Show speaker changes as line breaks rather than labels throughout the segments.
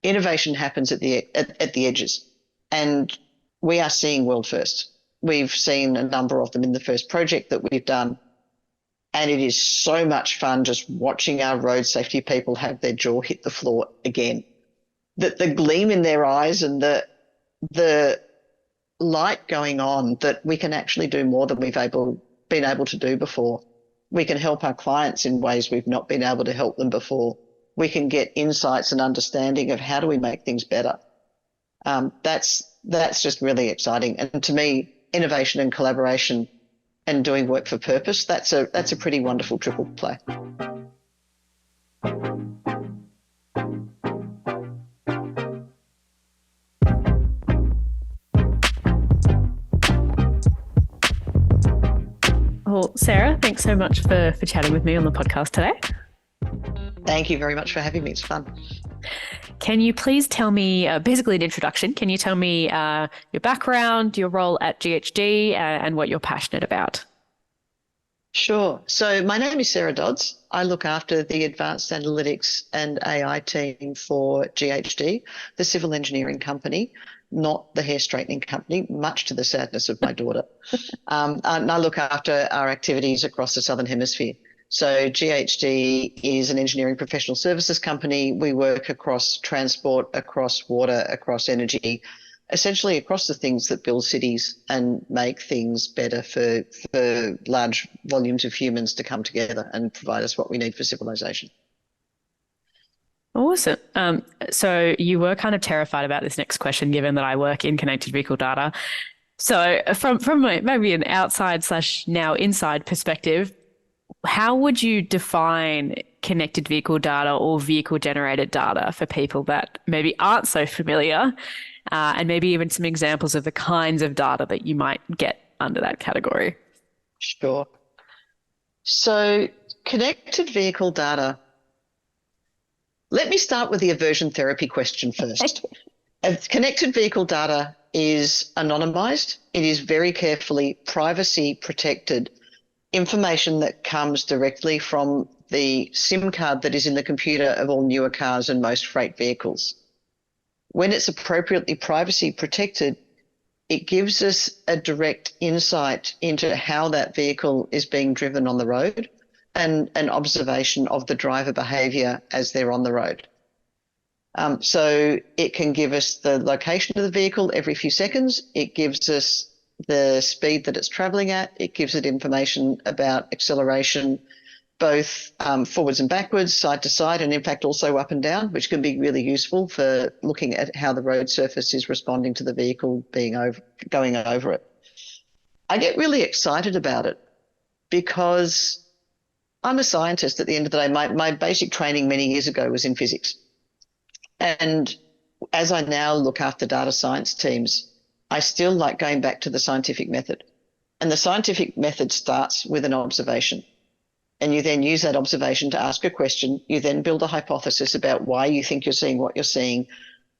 innovation happens at the edges, and we are seeing world first. We've seen a number of them in the first project that we've done, and it is so much fun just watching our road safety people have their jaw hit the floor again. The gleam in their eyes and the light going on that we can actually do more than we've been able to do before. We can help our clients in ways we've not been able to help them before. We can get insights and understanding of how do we make things better. That's just really exciting. And to me, innovation and collaboration and doing work for purpose, that's a pretty wonderful triple play.
Well, Sarah, thanks so much for chatting with me on the podcast today.
Thank you very much for having me. It's fun.
Can you please tell me, basically an introduction, can you tell me your background, your role at GHD, and what you're passionate about?
Sure. So my name is Sarah Dods. I look after the advanced analytics and AI team for GHD, the civil engineering company, not the hair straightening company, much to the sadness of my daughter. And I look after our activities across the Southern Hemisphere. So GHD is an engineering professional services company. We work across transport, across water, across energy, essentially across the things that build cities and make things better for large volumes of humans to come together and provide us what we need for civilization.
Awesome. So you were kind of terrified about this next question, given that I work in connected vehicle data. So from maybe an outside/now inside perspective, how would you define connected vehicle data or vehicle generated data for people that maybe aren't so familiar, and maybe even some examples of the kinds of data that you might get under that category?
Sure. So connected vehicle data, let me start with the aversion therapy question first. Connected vehicle data is anonymized. It is very carefully privacy protected information that comes directly from the SIM card that is in the computer of all newer cars and most freight vehicles. When it's appropriately privacy protected, it gives us a direct insight into how that vehicle is being driven on the road and an observation of the driver behavior as they're on the road. So it can give us the location of the vehicle every few seconds. It gives us the speed that it's traveling at. It gives it information about acceleration, both forwards and backwards, side to side, and in fact also up and down, which can be really useful for looking at how the road surface is responding to the vehicle going over it. I get really excited about it because I'm a scientist at the end of the day. My basic training many years ago was in physics. And as I now look after data science teams, I still like going back to the scientific method. And the scientific method starts with an observation. And you then use that observation to ask a question. You then build a hypothesis about why you think you're seeing what you're seeing.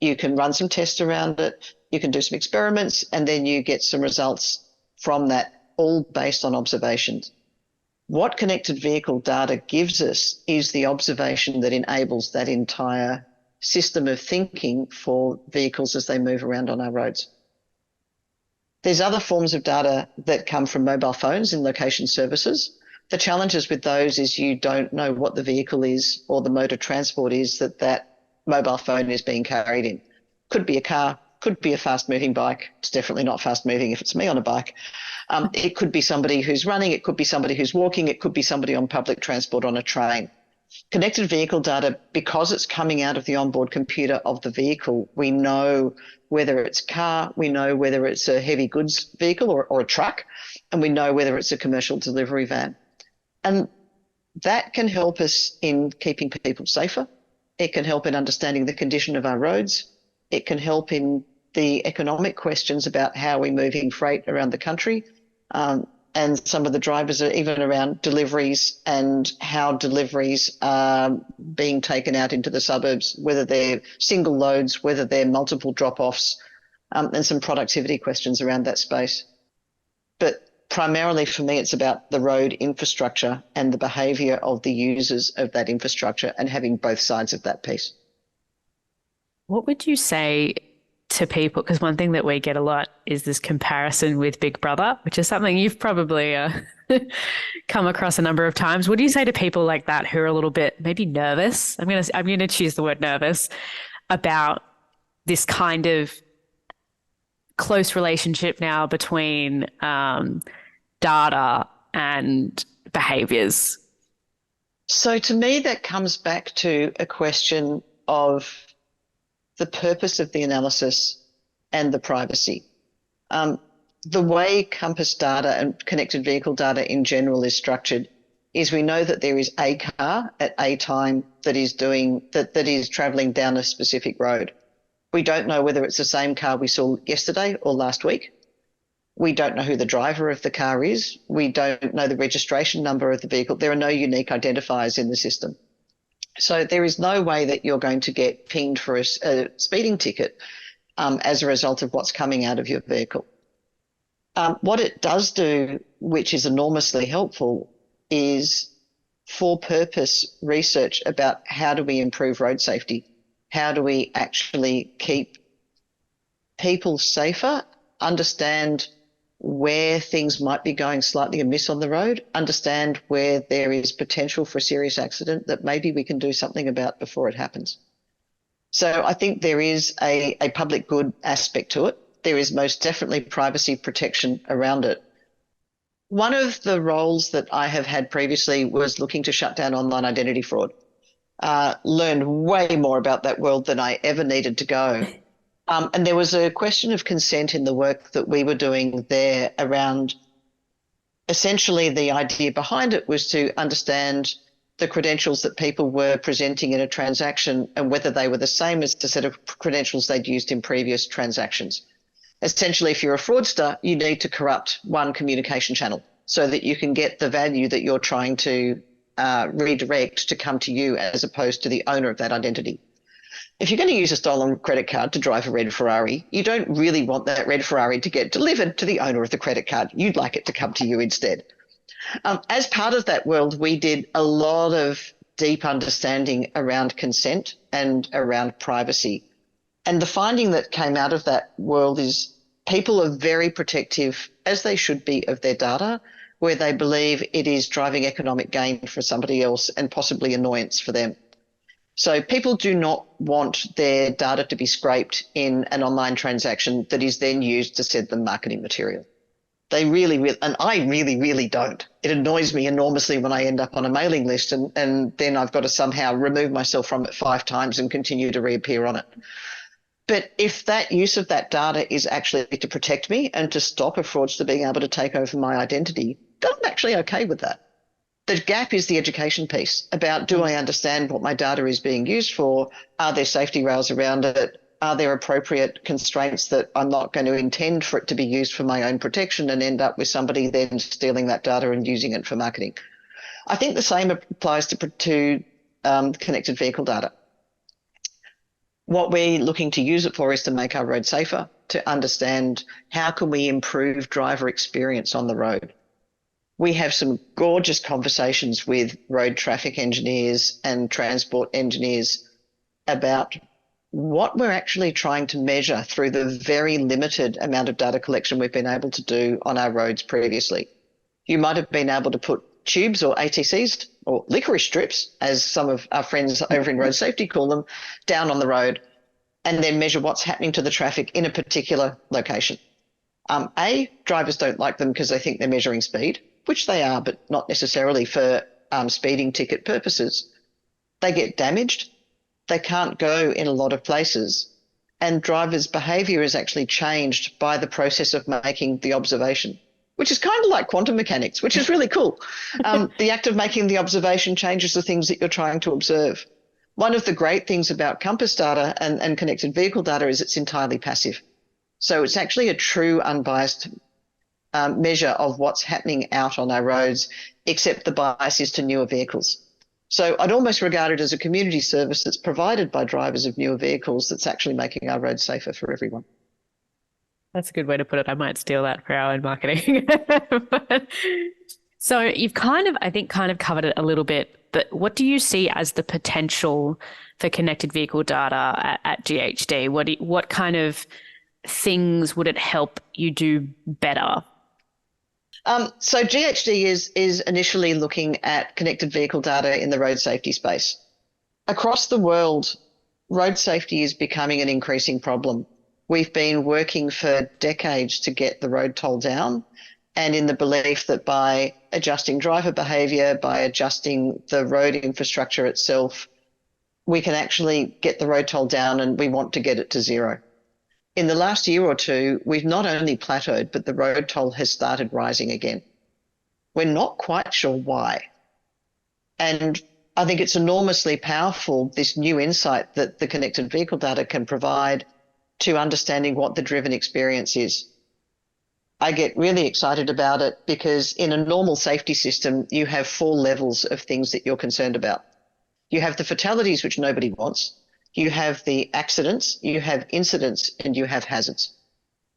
You can run some tests around it. You can do some experiments, and then you get some results from that, all based on observations. What connected vehicle data gives us is the observation that enables that entire system of thinking for vehicles as they move around on our roads. There's other forms of data that come from mobile phones and location services. The challenges with those is you don't know what the vehicle is or the mode of transport is that mobile phone is being carried in. Could be a car, could be a fast-moving bike. It's definitely not fast-moving if it's me on a bike. It could be somebody who's running. It could be somebody who's walking. It could be somebody on public transport on a train. Connected vehicle data, because it's coming out of the onboard computer of the vehicle, we know whether it's a car, we know whether it's a heavy goods vehicle or a truck, and we know whether it's a commercial delivery van. And that can help us in keeping people safer. It can help in understanding the condition of our roads. It can help in the economic questions about how we're moving freight around the country. And some of the drivers are even around deliveries and how deliveries are being taken out into the suburbs, whether they're single loads, whether they're multiple drop-offs, and some productivity questions around that space. But primarily for me, it's about the road infrastructure and the behaviour of the users of that infrastructure and having both sides of that piece.
What would you say to people? Because one thing that we get a lot is this comparison with Big Brother, which is something you've probably come across a number of times. What do you say to people like that who are a little bit maybe nervous? I'm gonna choose the word nervous about this kind of close relationship now between data and behaviors.
So to me, that comes back to a question of the purpose of the analysis and the privacy. The way Compass data and connected vehicle data in general is structured is we know that there is a car at a time that is traveling down a specific road. We don't know whether it's the same car we saw yesterday or last week. We don't know who the driver of the car is. We don't know the registration number of the vehicle. There are no unique identifiers in the system. So there is no way that you're going to get pinged for a speeding ticket as a result of what's coming out of your vehicle. What it does do, which is enormously helpful, is for purpose research about how do we improve road safety? How do we actually keep people safer, understand where things might be going slightly amiss on the road, understand where there is potential for a serious accident that maybe we can do something about before it happens. So I think there is a public good aspect to it. There is most definitely privacy protection around it. One of the roles that I have had previously was looking to shut down online identity fraud. Learned way more about that world than I ever needed to go. And there was a question of consent in the work that we were doing there around essentially the idea behind it was to understand the credentials that people were presenting in a transaction and whether they were the same as the set of credentials they'd used in previous transactions. Essentially, if you're a fraudster, you need to corrupt one communication channel so that you can get the value that you're trying to redirect to come to you as opposed to the owner of that identity. If you're going to use a stolen credit card to drive a red Ferrari, you don't really want that red Ferrari to get delivered to the owner of the credit card. You'd like it to come to you instead. As part of that world, we did a lot of deep understanding around consent and around privacy. And the finding that came out of that world is people are very protective, as they should be, of their data, where they believe it is driving economic gain for somebody else and possibly annoyance for them. So people do not want their data to be scraped in an online transaction that is then used to send them marketing material. They really, and I really don't. It annoys me enormously when I end up on a mailing list and then I've got to somehow remove myself from it 5 times and continue to reappear on it. But if that use of that data is actually to protect me and to stop a fraudster being able to take over my identity, then I'm actually okay with that. The gap is the education piece about, do I understand what my data is being used for? Are there safety rails around it? Are there appropriate constraints that I'm not going to intend for it to be used for my own protection and end up with somebody then stealing that data and using it for marketing? I think the same applies to connected vehicle data. What we're looking to use it for is to make our road safer, to understand how can we improve driver experience on the road. We have some gorgeous conversations with road traffic engineers and transport engineers about what we're actually trying to measure through the very limited amount of data collection we've been able to do on our roads previously. You might have been able to put tubes or ATCs or licorice strips, as some of our friends over in road safety call them, down on the road and then measure what's happening to the traffic in a particular location. Drivers don't like them because they think they're measuring speed, which they are, but not necessarily for speeding ticket purposes. They get damaged. They can't go in a lot of places. And drivers' behaviour is actually changed by the process of making the observation, which is kind of like quantum mechanics, which is really cool. The act of making the observation changes the things that you're trying to observe. One of the great things about Compass data and connected vehicle data is it's entirely passive. So it's actually a true unbiased measure of what's happening out on our roads, except the bias is to newer vehicles. So I'd almost regard it as a community service that's provided by drivers of newer vehicles that's actually making our roads safer for everyone.
That's a good way to put it. I might steal that for our own marketing. So you've kind of, I think, kind of covered it a little bit, but what do you see as the potential for connected vehicle data at GHD? What kind of things would it help you do better?
So GHD is initially looking at connected vehicle data in the road safety space. Across the world, road safety is becoming an increasing problem. We've been working for decades to get the road toll down, and in the belief that by adjusting driver behaviour, by adjusting the road infrastructure itself, we can actually get the road toll down, and we want to get it to zero. In the last year or two, we've not only plateaued, but the road toll has started rising again. We're not quite sure why. And I think it's enormously powerful, this new insight that the connected vehicle data can provide to understanding what the driven experience is. I get really excited about it because in a normal safety system, you have 4 levels of things that you're concerned about. You have the fatalities, which nobody wants. You have the accidents, you have incidents, and you have hazards.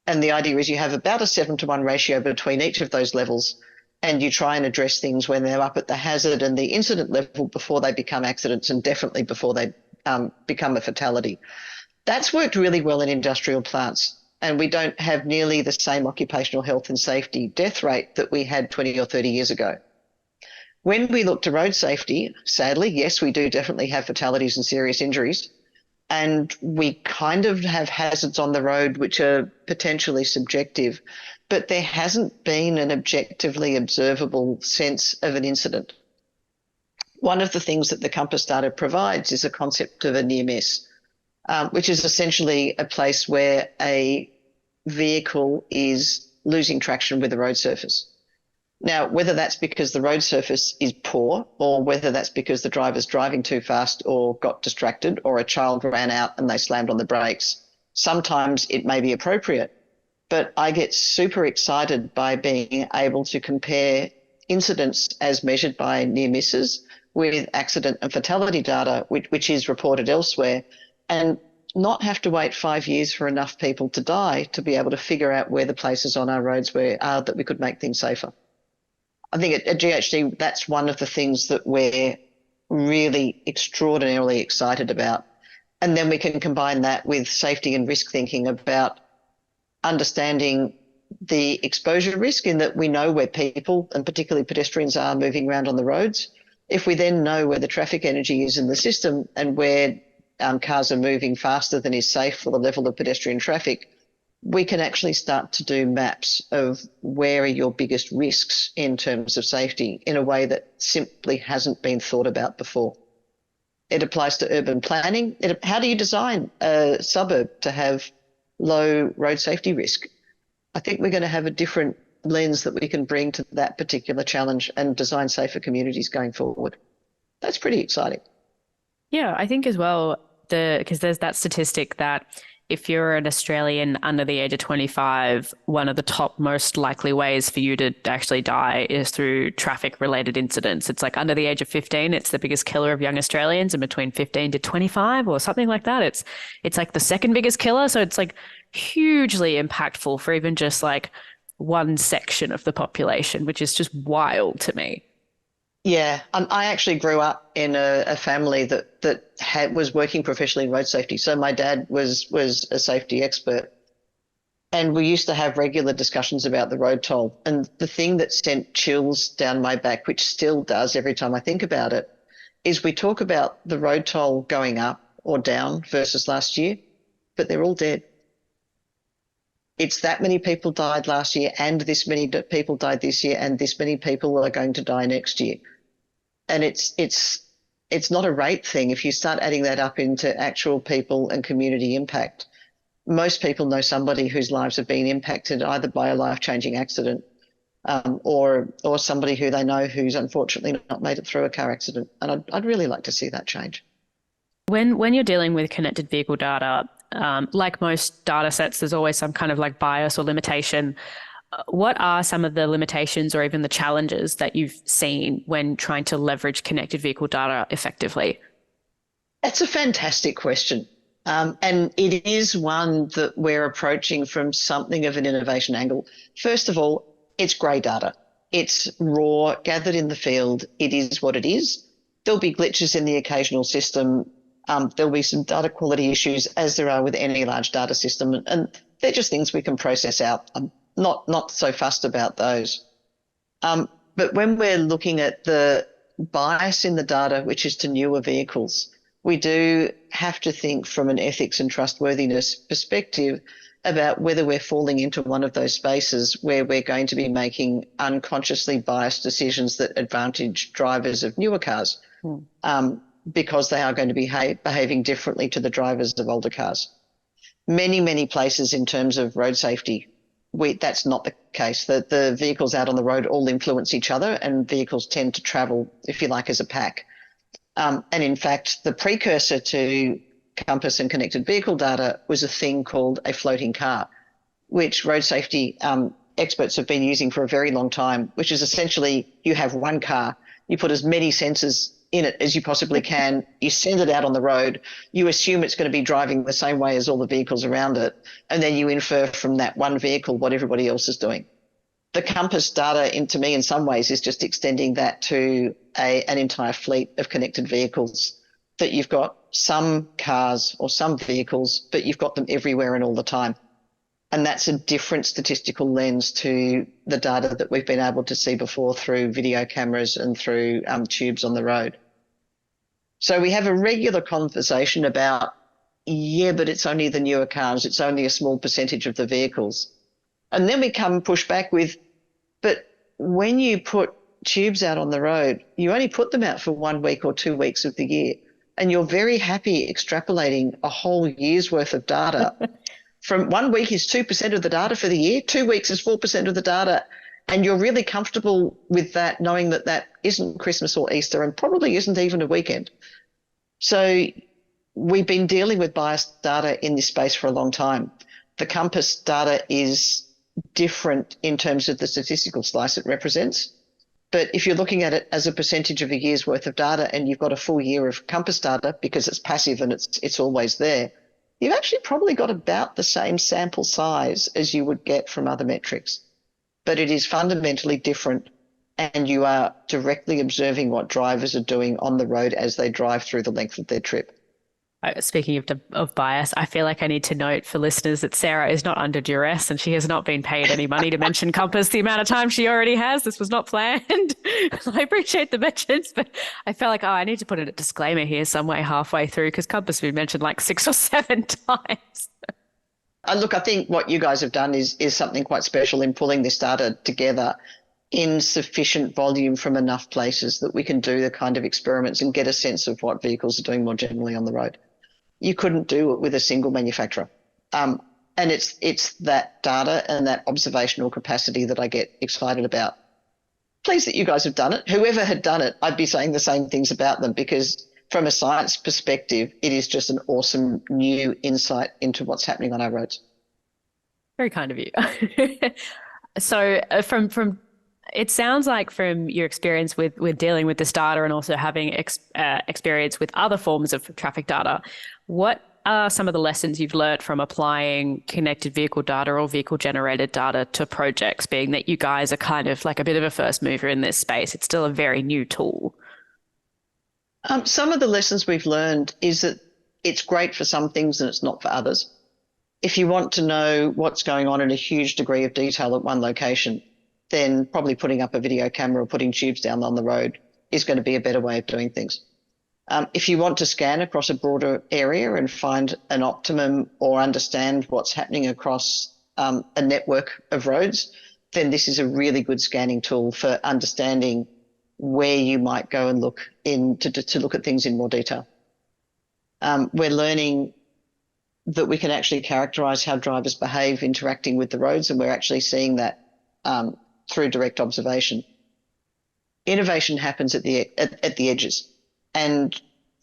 And the idea is you have about a 7-to-1 ratio between each of those levels, and you try and address things when they're up at the hazard and the incident level before they become accidents, and definitely before they become a fatality. That's worked really well in industrial plants, and we don't have nearly the same occupational health and safety death rate that we had 20 or 30 years ago. When we look to road safety, sadly, yes, we do definitely have fatalities and serious injuries, and we kind of have hazards on the road which are potentially subjective, but there hasn't been an objectively observable sense of an incident. One of the things that the Compass data provides is a concept of a near miss, which is essentially a place where a vehicle is losing traction with the road surface. Now, whether that's because the road surface is poor, or whether that's because the driver's driving too fast or got distracted, or a child ran out and they slammed on the brakes, sometimes it may be appropriate. But I get super excited by being able to compare incidents as measured by near misses with accident and fatality data, which is reported elsewhere, and not have to wait 5 years for enough people to die to be able to figure out where the places on our roads are that we could make things safer. I think at GHD, that's one of the things that we're really extraordinarily excited about. And then we can combine that with safety and risk thinking about understanding the exposure risk, in that we know where people, and particularly pedestrians, are moving around on the roads. If we then know where the traffic energy is in the system and where cars are moving faster than is safe for the level of pedestrian traffic, we can actually start to do maps of where are your biggest risks in terms of safety in a way that simply hasn't been thought about before. It applies to urban planning. How do you design a suburb to have low road safety risk? I think we're going to have a different lens that we can bring to that particular challenge and design safer communities going forward. That's pretty exciting.
Yeah, I think as well, because there's that statistic that if you're an Australian under the age of 25, one of the top most likely ways for you to actually die is through traffic related incidents. It's like under the age of 15, it's the biggest killer of young Australians, and between 15 to 25 or something like that, it's like the second biggest killer. So it's like hugely impactful for even just like one section of the population, which is just wild to me.
Yeah, I actually grew up in a family that was working professionally in road safety. So my dad was a safety expert, and we used to have regular discussions about the road toll. And the thing that sent chills down my back, which still does every time I think about it, is we talk about the road toll going up or down versus last year, but they're all dead. It's that many people died last year, and this many people died this year, and this many people are going to die next year. And it's not a rate thing. If you start adding that up into actual people and community impact, most people know somebody whose lives have been impacted either by a life-changing accident or somebody who they know who's unfortunately not made it through a car accident. And I'd really like to see that change.
When you're dealing with connected vehicle data, like most data sets, there's always some kind of like bias or limitation. What are some of the limitations or even the challenges that you've seen when trying to leverage connected vehicle data effectively?
That's a fantastic question. And it is one that we're approaching from something of an innovation angle. First of all, it's grey data. It's raw, gathered in the field. It is what it is. There'll be glitches in the occasional system. There'll be some data quality issues, as there are with any large data system, and they're just things we can process out. I'm not so fussed about those. But when we're looking at the bias in the data, which is to newer vehicles, we do have to think from an ethics and trustworthiness perspective about whether we're falling into one of those spaces where we're going to be making unconsciously biased decisions that advantage drivers of newer cars. Because they are going to be behaving differently to the drivers of older cars. Many, many places in terms of road safety, that's not the case. The vehicles out on the road all influence each other, and vehicles tend to travel, if you like, as a pack. And in fact, the precursor to compass and connected vehicle data was a thing called a floating car, which road safety experts have been using for a very long time, which is essentially you have one car, you put as many sensors in it as you possibly can, you send it out on the road, you assume it's going to be driving the same way as all the vehicles around it, and then you infer from that one vehicle what everybody else is doing. The compass data, to me, in some ways, is just extending that to an entire fleet of connected vehicles, that you've got some cars or some vehicles, but you've got them everywhere and all the time. And that's a different statistical lens to the data that we've been able to see before through video cameras and through tubes on the road. So we have a regular conversation about, yeah, but it's only the newer cars, it's only a small percentage of the vehicles. And then we come push back with, but when you put tubes out on the road, you only put them out for 1 week or 2 weeks of the year, and you're very happy extrapolating a whole year's worth of data. From 1 week is 2% of the data for the year, 2 weeks is 4% of the data, and you're really comfortable with that, knowing that that isn't Christmas or Easter and probably isn't even a weekend. So we've been dealing with biased data in this space for a long time. The compass data is different in terms of the statistical slice it represents. But if you're looking at it as a percentage of a year's worth of data and you've got a full year of compass data because it's passive and it's always there, you've actually probably got about the same sample size as you would get from other metrics. But it is fundamentally different, and you are directly observing what drivers are doing on the road as they drive through the length of their trip.
Speaking of bias, I feel like I need to note for listeners that Sarah is not under duress and she has not been paid any money to mention compass the amount of time she already has. This was not planned. I appreciate the mentions, but I felt like, I need to put a disclaimer here some way halfway through because compass has been mentioned like 6 or 7 times.
Look, I think what you guys have done is something quite special in pulling this data together in sufficient volume from enough places that we can do the kind of experiments and get a sense of what vehicles are doing more generally on the road. You couldn't do it with a single manufacturer. And it's that data and that observational capacity that I get excited about. Pleased that you guys have done it. Whoever had done it, I'd be saying the same things about them, because from a science perspective, it is just an awesome new insight into what's happening on our roads.
Very kind of you. So from it sounds like from your experience with dealing with this data and also having experience with other forms of traffic data, what are some of the lessons you've learned from applying connected vehicle data or vehicle generated data to projects, being that you guys are kind of like a bit of a first mover in this space? It's still a very new tool.
Some of the lessons we've learned is that it's great for some things and it's not for others. If you want to know what's going on in a huge degree of detail at one location, then probably putting up a video camera or putting tubes down on the road is going to be a better way of doing things. If you want to scan across a broader area and find an optimum or understand what's happening across a network of roads, then this is a really good scanning tool for understanding where you might go and look to look at things in more detail. We're learning that we can actually characterize how drivers behave interacting with the roads, and we're actually seeing that through direct observation. Innovation happens at the edges. And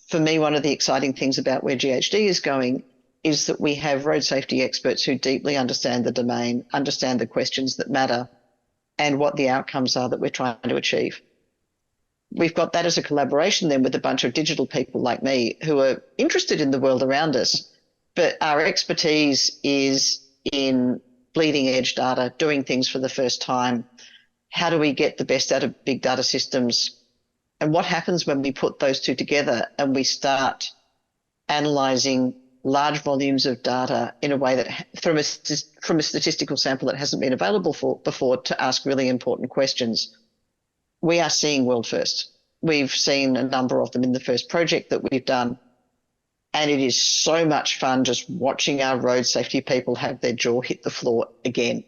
for me, one of the exciting things about where GHD is going is that we have road safety experts who deeply understand the domain, understand the questions that matter, and what the outcomes are that we're trying to achieve. We've got that as a collaboration then with a bunch of digital people like me who are interested in the world around us, but our expertise is in bleeding edge data, doing things for the first time, how do we get the best out of big data systems, and what happens when we put those two together and we start analysing large volumes of data in a way that from a statistical sample that hasn't been available before to ask really important questions. We are seeing world first. We've seen a number of them in the first project that we've done, and it is so much fun just watching our road safety people have their jaw hit the floor again.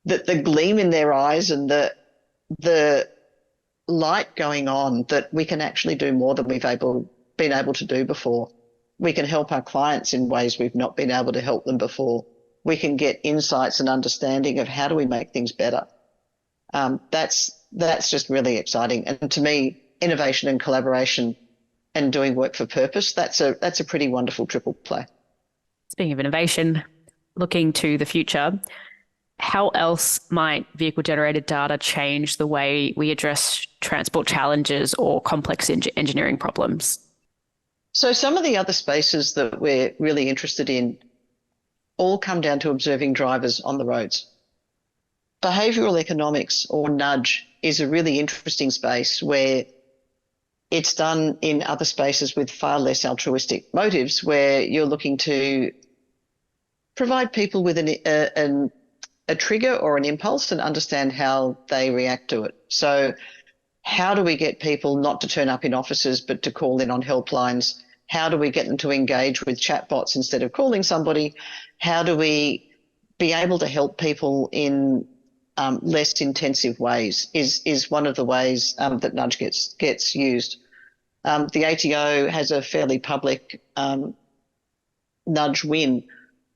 The gleam in their eyes and the light going on that we can actually do more than we've been able to do before. We can help our clients in ways we've not been able to help them before. We can get insights and understanding of how do we make things better. That's just really exciting. And to me, innovation and collaboration and doing work for purpose, that's a pretty wonderful triple play.
Speaking of innovation, looking to the future, how else might vehicle-generated data change the way we address transport challenges or complex engineering problems?
So some of the other spaces that we're really interested in all come down to observing drivers on the roads. Behavioural economics, or nudge, is a really interesting space where it's done in other spaces with far less altruistic motives, where you're looking to provide people with a trigger or an impulse and understand how they react to it. So how do we get people not to turn up in offices but to call in on helplines? How do we get them to engage with chatbots instead of calling somebody? How do we be able to help people in less intensive ways is one of the ways that nudge gets used. The ATO has a fairly public nudge win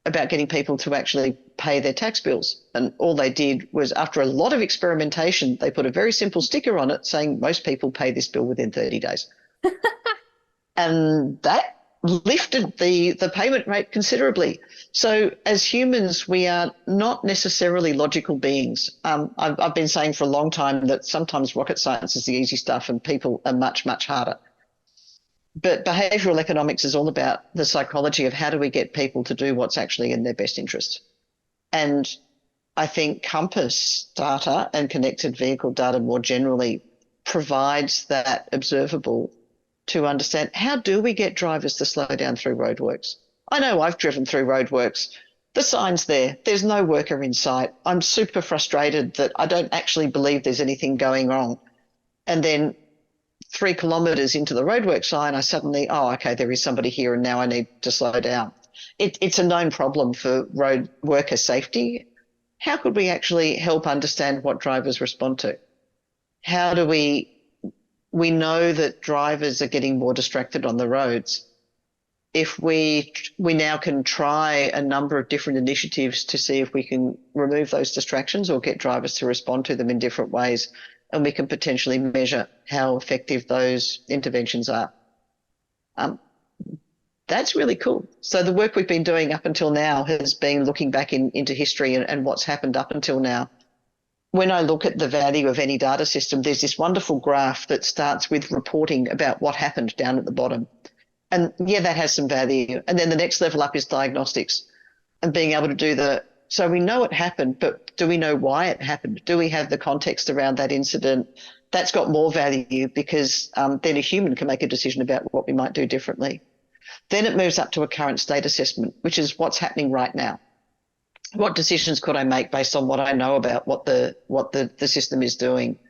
about getting people to actually pay their tax bills. And all they did was, after a lot of experimentation, they put a very simple sticker on it saying most people pay this bill within 30 days. And that lifted the payment rate considerably. So as humans, we are not necessarily logical beings. I've been saying for a long time that sometimes rocket science is the easy stuff and people are much, much harder. But behavioural economics is all about the psychology of how do we get people to do what's actually in their best interest. And I think Compass data and connected vehicle data more generally provides that observable to understand how do we get drivers to slow down through roadworks. I know I've driven through roadworks. The sign's there. There's no worker in sight. I'm super frustrated that I don't actually believe there's anything going wrong. And then 3 kilometres into the roadwork sign, I suddenly, oh, okay, there is somebody here and now I need to slow down. It's a known problem for road worker safety. How could we actually help understand what drivers respond to? How do we know that drivers are getting more distracted on the roads. If we now can try a number of different initiatives to see if we can remove those distractions or get drivers to respond to them in different ways, and we can potentially measure how effective those interventions are. That's really cool. So the work we've been doing up until now has been looking back into history and what's happened up until now. When I look at the value of any data system, there's this wonderful graph that starts with reporting about what happened down at the bottom. And yeah, that has some value. And then the next level up is diagnostics and being able to do so we know it happened, but do we know why it happened? Do we have the context around that incident? That's got more value because then a human can make a decision about what we might do differently. Then it moves up to a current state assessment, which is what's happening right now. What decisions could I make based on what I know about what the system is doing?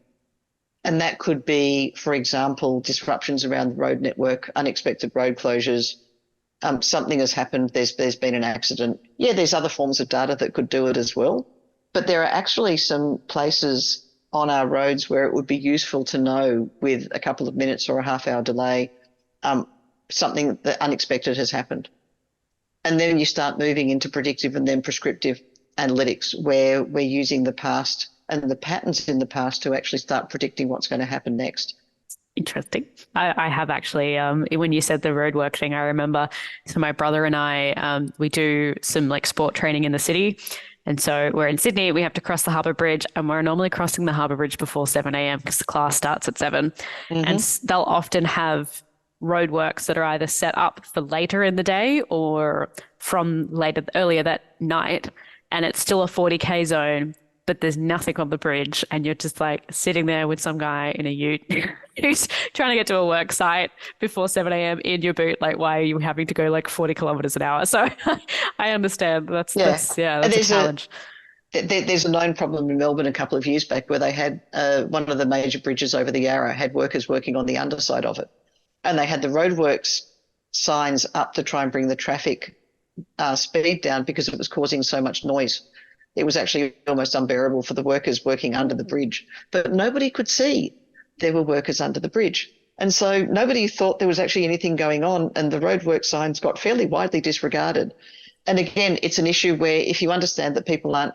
And that could be, for example, disruptions around the road network, unexpected road closures. Something has happened, there's been an accident. Yeah, there's other forms of data that could do it as well. But there are actually some places on our roads where it would be useful to know with a couple of minutes or a half-hour delay something that unexpected has happened. And then you start moving into predictive and then prescriptive analytics, where we're using the past and the patterns in the past to actually start predicting what's going to happen next.
Interesting. I have actually, when you said the roadwork thing, I remember, so my brother and I, we do some like sport training in the city. And so we're in Sydney, we have to cross the harbour bridge, and we're normally crossing the harbour bridge before 7 a.m. because the class starts at 7. Mm-hmm. And they'll often have roadworks that are either set up for later in the day or from earlier that night. And it's still a 40K zone. but there's nothing on the bridge, and you're just like sitting there with some guy in a ute who's trying to get to a work site before 7 a.m. in your boot. Like, why are you having to go like 40 kilometers an hour? So I understand. That's a challenge.
There's a known problem in Melbourne a couple of years back where they had one of the major bridges over the Yarra had workers working on the underside of it. And they had the roadworks signs up to try and bring the traffic speed down because it was causing so much noise. It was actually almost unbearable for the workers working under the bridge. But nobody could see there were workers under the bridge. And so nobody thought there was actually anything going on, and the roadwork signs got fairly widely disregarded. And again, it's an issue where if you understand that people aren't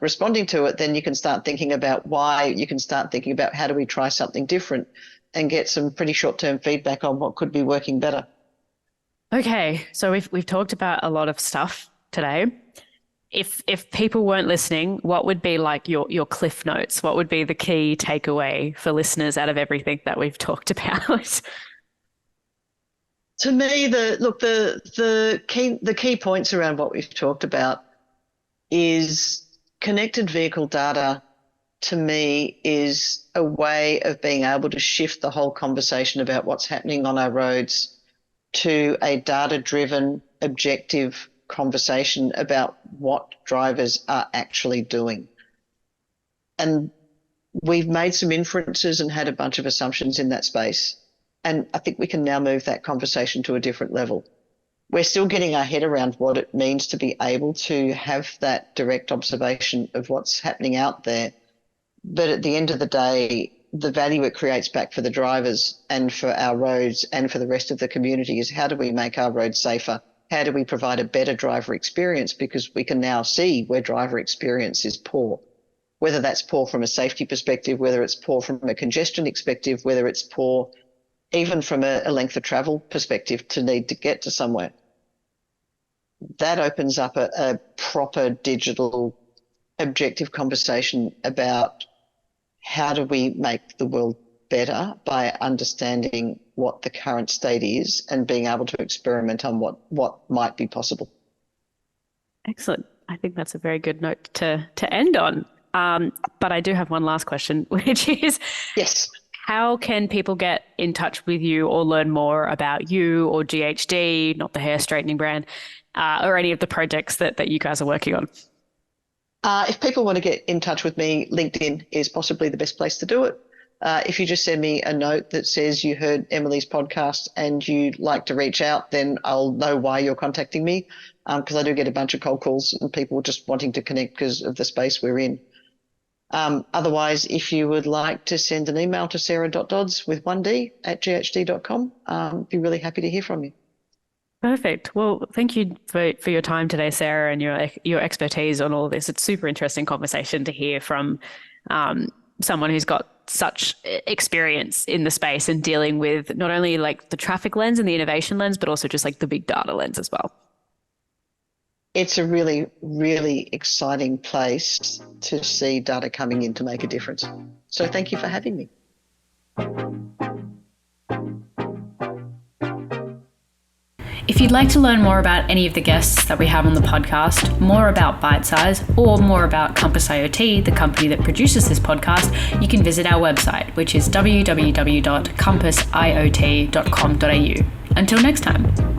responding to it, then you can start thinking about why. You can start thinking about how do we try something different and get some pretty short-term feedback on what could be working better.
Okay, so we've talked about a lot of stuff today. If people weren't listening, what would be like your cliff notes? What would be the key takeaway for listeners out of everything that we've talked about?
To me, the key points around what we've talked about is connected vehicle data. To me, is a way of being able to shift the whole conversation about what's happening on our roads to a data-driven, objective conversation about what drivers are actually doing. And we've made some inferences and had a bunch of assumptions in that space. And I think we can now move that conversation to a different level. We're still getting our head around what it means to be able to have that direct observation of what's happening out there. But at the end of the day, the value it creates back for the drivers and for our roads and for the rest of the community is how do we make our roads safer? How do we provide a better driver experience? Because we can now see where driver experience is poor, whether that's poor from a safety perspective, whether it's poor from a congestion perspective, whether it's poor even from a length of travel perspective to need to get to somewhere. That opens up a proper digital objective conversation about how do we make the world better by understanding what the current state is and being able to experiment on what might be possible.
Excellent. I think that's a very good note to end on. But I do have one last question, which is,
yes,
how can people get in touch with you or learn more about you or GHD, not the hair straightening brand, or any of the projects that you guys are working on?
If people want to get in touch with me, LinkedIn is possibly the best place to do it. If you just send me a note that says you heard Emily's podcast and you'd like to reach out, then I'll know why you're contacting me, because I do get a bunch of cold calls and people just wanting to connect because of the space we're in. Otherwise, if you would like to send an email to Sarah.Dods with 1D at ghd.com, I'd be really happy to hear from you.
Perfect. Well, thank you for your time today, Sarah, and your expertise on all of this. It's super interesting conversation to hear from someone who's got such experience in the space and dealing with not only like the traffic lens and the innovation lens, but also just like the big data lens as well.
It's a really, really exciting place to see data coming in to make a difference. So thank you for having me.
If you'd like to learn more about any of the guests that we have on the podcast, more about Bite Size, or more about Compass IoT, the company that produces this podcast, you can visit our website, which is www.compassiot.com.au. Until next time.